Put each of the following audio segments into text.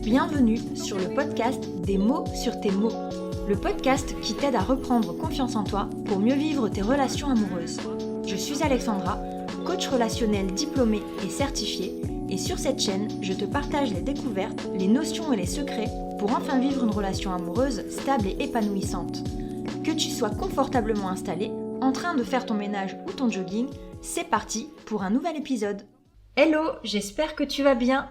Bienvenue sur le podcast Des mots sur tes mots, le podcast qui t'aide à reprendre confiance en toi pour mieux vivre tes relations amoureuses. Je suis Alexandra, coach relationnel diplômée et certifiée, et sur cette chaîne, je te partage les découvertes, les notions et les secrets pour enfin vivre une relation amoureuse stable et épanouissante. Que tu sois confortablement installé, en train de faire ton ménage ou ton jogging, c'est parti pour un nouvel épisode. Hello, j'espère que tu vas bien.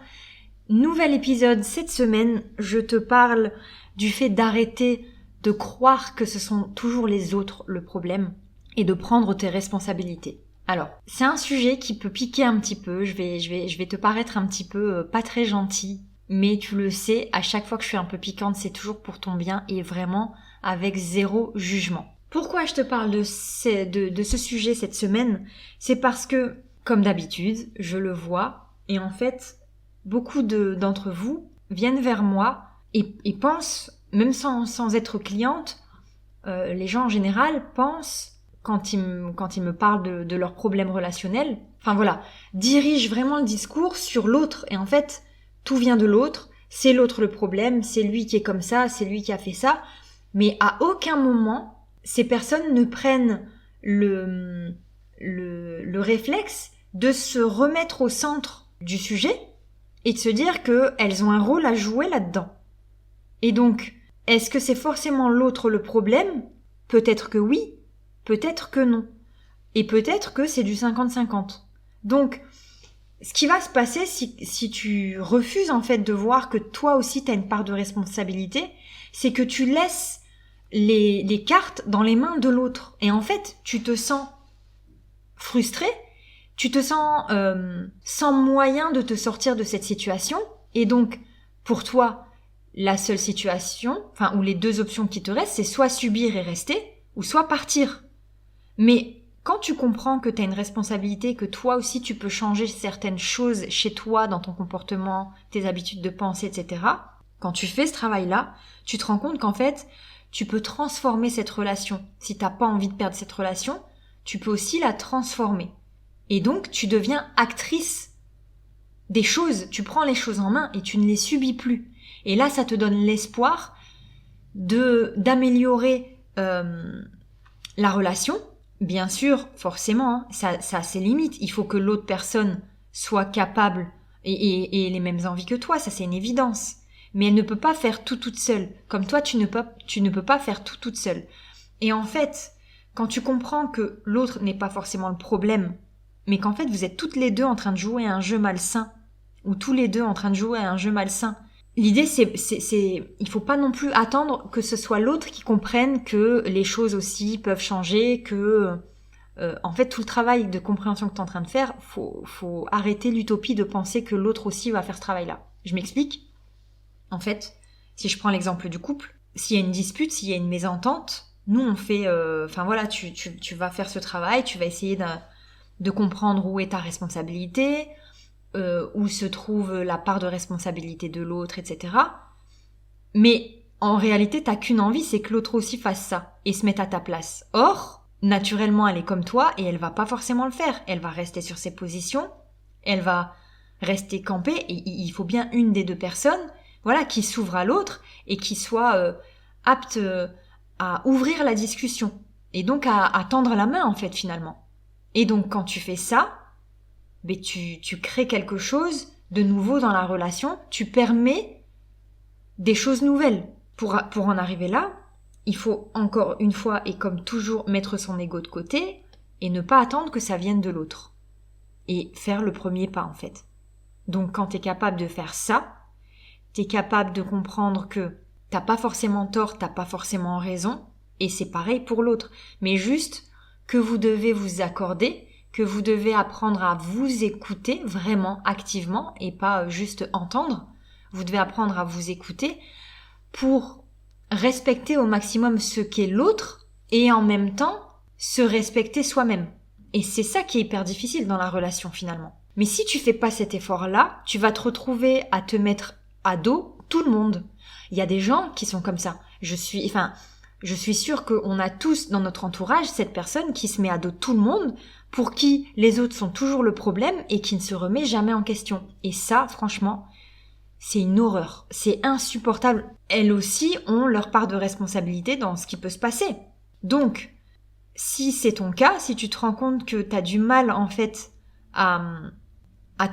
Nouvel épisode cette semaine, je te parle du fait d'arrêter de croire que ce sont toujours les autres le problème et de prendre tes responsabilités. Alors, c'est un sujet qui peut piquer un petit peu, je vais te paraître un petit peu pas très gentil, mais tu le sais, à chaque fois que je suis un peu piquante, c'est toujours pour ton bien et vraiment avec zéro jugement. Pourquoi je te parle de ce sujet cette semaine ? C'est parce que, comme d'habitude, je le vois et en fait, beaucoup d'entre vous viennent vers moi et pensent, même sans être cliente, les gens en général pensent, quand ils me parlent de leurs problèmes relationnels, dirigent vraiment le discours sur l'autre. Et en fait, tout vient de l'autre, c'est l'autre le problème, c'est lui qui est comme ça, c'est lui qui a fait ça. Mais à aucun moment, ces personnes ne prennent le réflexe de se remettre au centre du sujet et de se dire qu'elles ont un rôle à jouer là-dedans. Et donc, est-ce que c'est forcément l'autre le problème ? Peut-être que oui, peut-être que non. Et peut-être que c'est du 50-50. Donc, ce qui va se passer si tu refuses en fait de voir que toi aussi tu as une part de responsabilité, c'est que tu laisses les cartes dans les mains de l'autre. Et en fait, tu te sens frustré, tu te sens sans moyen de te sortir de cette situation, et donc pour toi, la seule situation, ou les deux options qui te restent, c'est soit subir et rester, ou soit partir. Mais quand tu comprends que tu as une responsabilité, que toi aussi tu peux changer certaines choses chez toi, dans ton comportement, tes habitudes de pensée, etc., quand tu fais ce travail-là, tu te rends compte qu'en fait, tu peux transformer cette relation. Si t'as pas envie de perdre cette relation, tu peux aussi la transformer. Et donc, tu deviens actrice des choses. Tu prends les choses en main et tu ne les subis plus. Et là, ça te donne l'espoir d'améliorer la relation. Bien sûr, forcément, ça a ses limites. Il faut que l'autre personne soit capable et ait les mêmes envies que toi. Ça, c'est une évidence. Mais elle ne peut pas faire tout toute seule. Comme toi, tu ne peux pas faire tout toute seule. Et en fait, quand tu comprends que l'autre n'est pas forcément le problème, mais qu'en fait, vous êtes toutes les deux en train de jouer à un jeu malsain, ou tous les deux en train de jouer à un jeu malsain. L'idée, il faut pas non plus attendre que ce soit l'autre qui comprenne que les choses aussi peuvent changer, que, en fait, tout le travail de compréhension que tu es en train de faire, faut arrêter l'utopie de penser que l'autre aussi va faire ce travail-là. Je m'explique. En fait, si je prends l'exemple du couple, s'il y a une dispute, s'il y a une mésentente, nous on fait, tu vas faire ce travail, tu vas essayer de comprendre où est ta responsabilité, où se trouve la part de responsabilité de l'autre, etc. Mais en réalité, t'as qu'une envie, c'est que l'autre aussi fasse ça et se mette à ta place. Or, naturellement, elle est comme toi et elle va pas forcément le faire. Elle va rester sur ses positions, elle va rester campée et il faut bien une des deux personnes, qui s'ouvre à l'autre et qui soit apte à ouvrir la discussion et donc à tendre la main en fait finalement. Et donc quand tu fais ça, tu crées quelque chose de nouveau dans la relation, tu permets des choses nouvelles. Pour en arriver là, il faut encore une fois et comme toujours mettre son ego de côté et ne pas attendre que ça vienne de l'autre. Et faire le premier pas en fait. Donc quand t'es capable de faire ça, t'es capable de comprendre que t'as pas forcément tort, t'as pas forcément raison, et c'est pareil pour l'autre. Mais juste que vous devez vous accorder, que vous devez apprendre à vous écouter vraiment activement et pas juste entendre. Vous devez apprendre à vous écouter pour respecter au maximum ce qu'est l'autre et en même temps se respecter soi-même. Et c'est ça qui est hyper difficile dans la relation finalement. Mais si tu fais pas cet effort-là, tu vas te retrouver à te mettre à dos tout le monde. Il y a des gens qui sont comme ça. Je suis sûre qu'on a tous dans notre entourage cette personne qui se met à dos tout le monde, pour qui les autres sont toujours le problème et qui ne se remet jamais en question. Et ça, franchement, c'est une horreur. C'est insupportable. Elles aussi ont leur part de responsabilité dans ce qui peut se passer. Donc, si c'est ton cas, si tu te rends compte que tu as du mal en fait à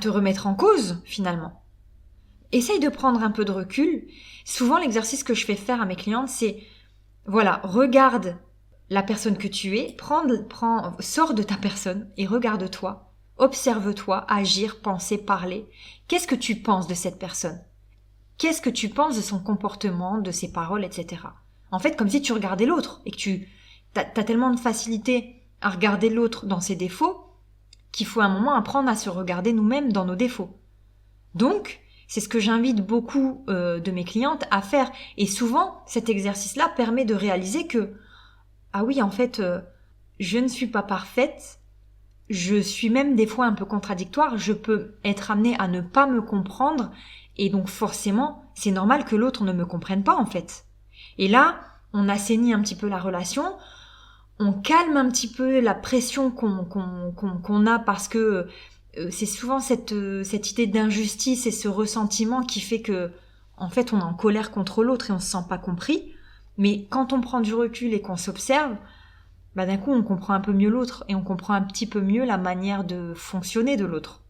te remettre en cause finalement, essaye de prendre un peu de recul. Souvent, l'exercice que je fais faire à mes clientes, c'est voilà, regarde la personne que tu es, sors de ta personne et regarde-toi, observe-toi, agir, penser, parler. Qu'est-ce que tu penses de cette personne? Qu'est-ce que tu penses de son comportement, de ses paroles, etc. En fait, comme si tu regardais l'autre et que t'as tellement de facilité à regarder l'autre dans ses défauts qu'il faut à un moment apprendre à se regarder nous-mêmes dans nos défauts. Donc, c'est ce que j'invite beaucoup de mes clientes à faire. Et souvent, cet exercice-là permet de réaliser que ah oui, en fait, je ne suis pas parfaite, je suis même des fois un peu contradictoire, je peux être amenée à ne pas me comprendre, et donc forcément, c'est normal que l'autre ne me comprenne pas en fait. Et là, on assainit un petit peu la relation, on calme un petit peu la pression qu'on a parce que c'est souvent cette idée d'injustice et ce ressentiment qui fait que, en fait, on est en colère contre l'autre et on se sent pas compris. Mais quand on prend du recul et qu'on s'observe, bah d'un coup on comprend un peu mieux l'autre et on comprend un petit peu mieux la manière de fonctionner de l'autre.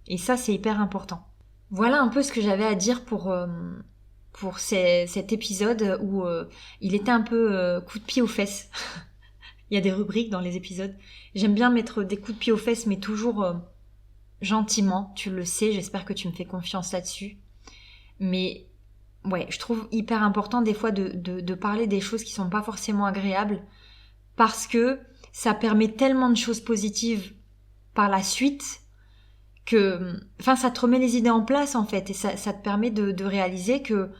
Et ça c'est hyper important. Voilà un peu ce que j'avais à dire pour cet épisode où il était un peu coup de pied aux fesses. Il y a des rubriques dans les épisodes. J'aime bien mettre des coups de pied aux fesses mais toujours gentiment, tu le sais, j'espère que tu me fais confiance là-dessus. Mais ouais, je trouve hyper important des fois de parler des choses qui sont pas forcément agréables parce que ça permet tellement de choses positives par la suite que, enfin, ça te remet les idées en place en fait et ça te permet de réaliser que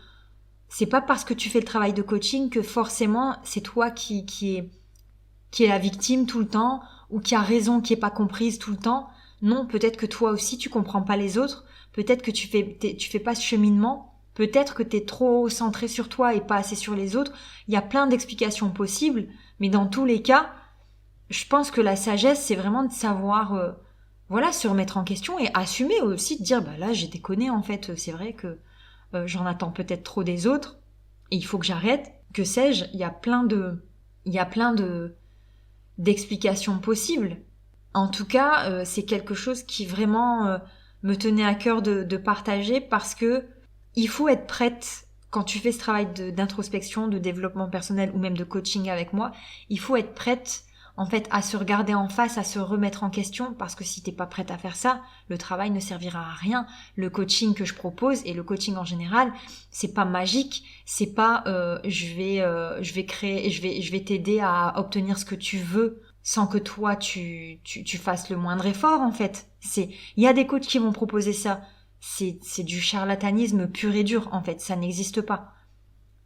c'est pas parce que tu fais le travail de coaching que forcément c'est toi qui est la victime tout le temps ou qui a raison, qui est pas comprise tout le temps. Non, peut-être que toi aussi tu comprends pas les autres, peut-être que tu fais pas ce cheminement. Peut-être que t'es trop centré sur toi et pas assez sur les autres. Il y a plein d'explications possibles, mais dans tous les cas, je pense que la sagesse, c'est vraiment de savoir, se remettre en question et assumer aussi, de dire, bah là, j'ai déconné en fait. C'est vrai que j'en attends peut-être trop des autres et il faut que j'arrête. Que sais-je? Il y a plein d'explications possibles. En tout cas, c'est quelque chose qui vraiment me tenait à cœur de partager parce que il faut être prête, quand tu fais ce travail d'introspection, de développement personnel ou même de coaching avec moi, il faut être prête en fait à se regarder en face, à se remettre en question parce que si t'es pas prête à faire ça, le travail ne servira à rien. Le coaching que je propose et le coaching en général, c'est pas magique, c'est pas je vais t'aider à obtenir ce que tu veux sans que toi tu fasses le moindre effort en fait. Il y a des coachs qui vont proposer ça. C'est du charlatanisme pur et dur, en fait, ça n'existe pas.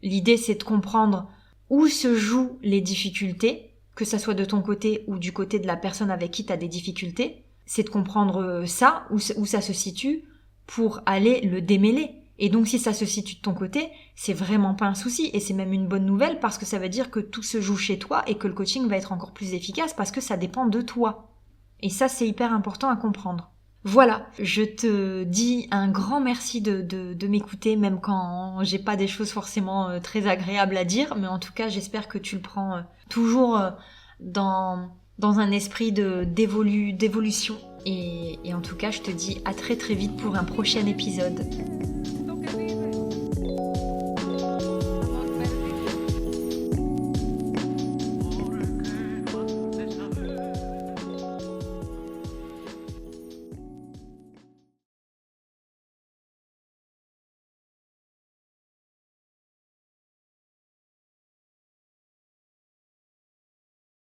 L'idée, c'est de comprendre où se jouent les difficultés, que ça soit de ton côté ou du côté de la personne avec qui tu as des difficultés. C'est de comprendre ça, où ça se situe, pour aller le démêler. Et donc, si ça se situe de ton côté, c'est vraiment pas un souci, et c'est même une bonne nouvelle, parce que ça veut dire que tout se joue chez toi, et que le coaching va être encore plus efficace, parce que ça dépend de toi. Et ça, c'est hyper important à comprendre. Voilà, je te dis un grand merci de m'écouter, même quand j'ai pas des choses forcément très agréables à dire, mais en tout cas j'espère que tu le prends toujours dans un esprit d'évolution. Et en tout cas je te dis à très très vite pour un prochain épisode.